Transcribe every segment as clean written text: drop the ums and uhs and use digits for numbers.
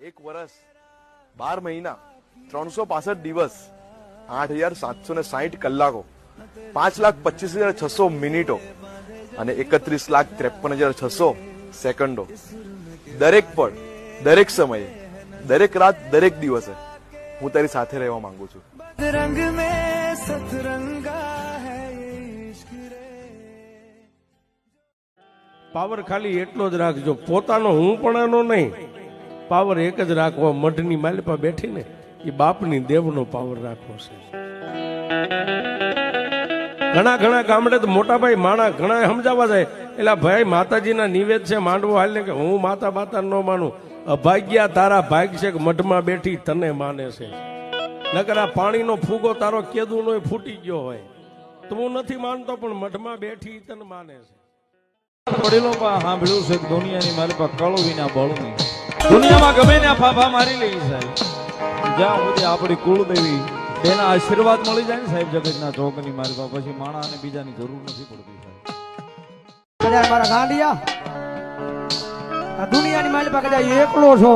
એક વર્ષ 12 મહિના 365 દિવસ 8,760 કલાકો 5,25,600 મિનિટો અને 31,53,600 સેકન્ડો દરેક પળ દરેક સમયે દરેક રાત દરેક દિવસે હું તારી સાથે રહેવા માંગુ છું. रंग में सतरंगा है ये इश्क रे. પાવર ખાલી એટલો જ રાખજો, પોતાનો હું પણ નહીં. પાવર એક જ રાખવો, મઢની માલિપા બેઠીને એ બાપની દેવનો પાવર રાખવો છે. ઘણા ઘણા ગામડે તો મોટા ભાઈ માણા ઘણા સમજાવવા જાય, એટલે ભાઈ માતાજીના નિવેદ છે માંડવો હાલ ને, કે હું માતા બાતા ન માનું. અભાગ્યા તારા ભાગ છે કે મઢમાં બેઠી તને માને છે. નકર આ પાણીનો ફૂગો તારો કેદું નો ફૂટી ગયો હોય તો હું નથી માનતો, પણ મઢમાં બેઠી તને માને છે. વડીલો પણ સાંભળ્યું છે કે દુનિયાની મારી પાસે કળો વિના બળ નહીં. દુનિયામાં ગમે ને ફાફા મારી લઈ સાહેબ, જ્યાં સુધી આપણી કુળદેવી એના આશીર્વાદ મળી જાય ને સાહેબ જગતના ચોકની મારી પાસે, પછી માણા અને બીજાની જરૂર નથી પડતી સાહેબ. મારા ગાંડિયા આ દુનિયાની મારી પાસે કદાચ એકલો છો,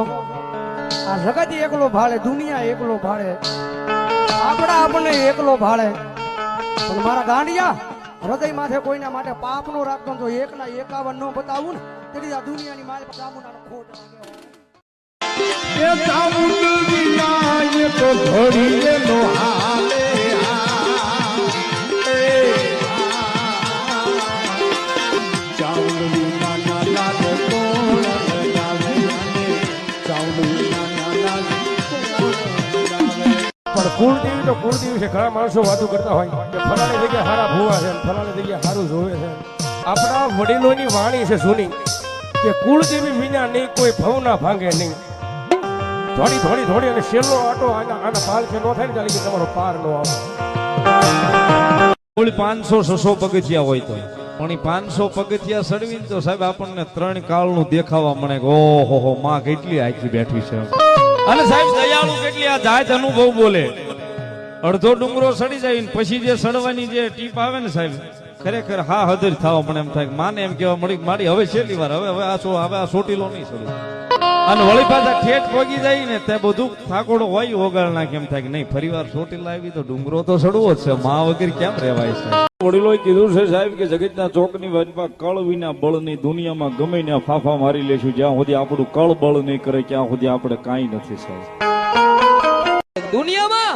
આ જગત એકલો ભાળે, દુનિયા એકલો ભાળે, આપણા આપણને એકલો ભાળે, પણ મારા ગાંડિયા હૃદય માથે કોઈના માટે પાપ નો રાખતો, તો એકના 51 નો બતાવું ને તેથી આ દુનિયાની મારી ચામુંડાનો ખોટ કુળદેવી તો કુળદેવી છે. ઘણા માણસો વાતો કરતા હોય કે ફલાણી જગ્યાએ હારા ભૂવા છે, ફલાણી જગ્યાએ સારું જોવે છે. આપણા વડીલોની વાણી છે જૂની કે કુળદેવી વિના નહીં કોઈ ભવના ભાંગે નહીં. થોડી થોડી થોડી અને છેલ્લો આટો આના પાલ કે નો થાય ને ચાલે કે તમારો પાર નો આવે. 500-600 પગથિયા હોય તો પણ એ 500 પગથિયા સડવીને તો સાહેબ આપણને 3 કાળનું દેખાવા મળે કે ઓહો માં કેટલી આખી બેઠી છે. અને સાહેબ દયાળુ કેટલી આ જાત અનુભવ બોલે. અડધો ડુંગરો સડી જાય ને પછી જે સડવાની જે ટીપ આવે ને સાહેબ, ખરેખર હા હદર થવા મને એમ થાય, માને એમ કેવા મળી મારી હવે છેલ્લી વાર, હવે આ સોટીલો નહીં સડું. અને વળી પાછા ઠેઠ પગી જાય ને તે બધું થાકોડો હોય ઓગાળ નાખે, એમ થાય કે નહીં ફરી વાર સોટીલા આવી તો ડુંગરો તો સડવો જ છે, માં વગર કેમ રહેવાય છે. વડીલોએ કીધું છે સાહેબ કે જગતના ચોકની વાતમાં કળ વિના બળની દુનિયામાં ગમે ને ફાફા મારી લેશું, જ્યાં સુધી આપણું કળ બળ નહીં કરે ત્યાં સુધી આપણે કાંઈ નથી સાહેબ. દુનિયામાં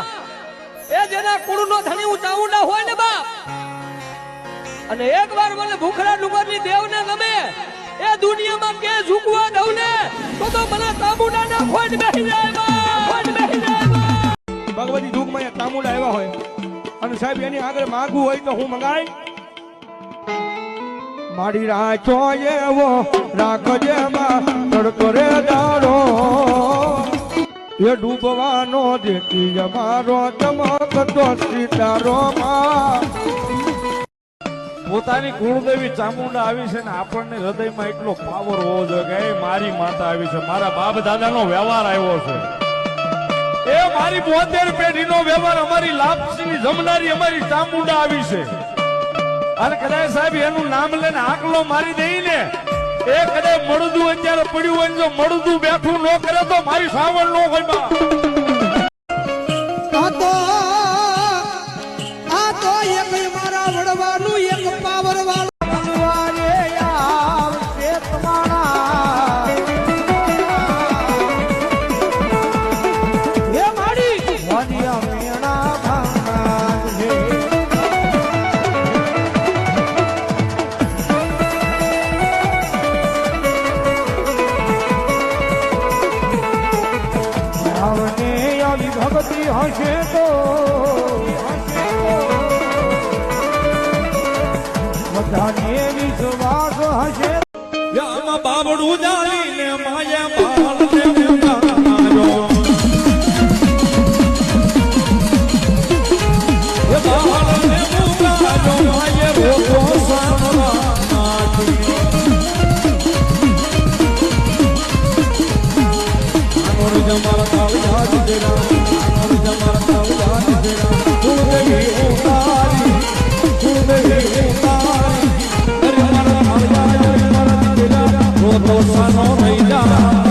એ જેના કુળનો ધણી ચાઉંડા હોય ને બાપ, અને એકવાર મને ભૂખરા ડુંગરની દેવને ગમે એ દુનિયામાં કે ઝૂકવા દઉં ને તો મને ચામુંડા ના ખોટ બેહી જાય બાપ, ખોટ બેહી જાય બાપ. ભગવતી દુઃખમાં એક ચામુંડા આવ્યા હોય અને સાહેબ એની આગળ માંગવું હોય તો હું મંગાય. મારી રાચો એવો રાખજે માં તડકો રે દાડો, એ ડૂબવાનો દેખી અમારો ચમકતો સિતારો માં. પોતાની કુળદેવી ચામુંડા આવી છે ને આપણને હૃદયમાં એટલો પાવર હોવો જોઈએ કે એ મારી માતા આવી છે, મારા બાપ દાદાનો વ્યવહાર આવ્યો છે, એ મારી 72 પેઢીનો વ્યવહાર, અમારી લાપસીની જમનારી અમારી ચામુંડા આવી છે. અને કદાચ સાહેબ એનું નામ લઈને આકલો મારી દઈ ને, એ કદાચ મળદું અત્યારે પડ્યું હોય, જો મળદું બેઠું ન કરે તો મારી સાવણ નો હોય બા. ભગતી હશે તો બધાને વિશ્વાસ હશે. આમાં બાબડું જાળીને માયા બાળને ઉતારો, એ બાળને ઉતારો માયે ભોગો સામવા નાખી. આનોર જમારા કાળ યાદ દેના, આનોર જમારા કાળ યાદ દેના, કુળદેવી ઉતારી, કુળદેવી ઉતારી, અરે મારા કાળ યાદ દેના, રોતો સાનો નહીં જા.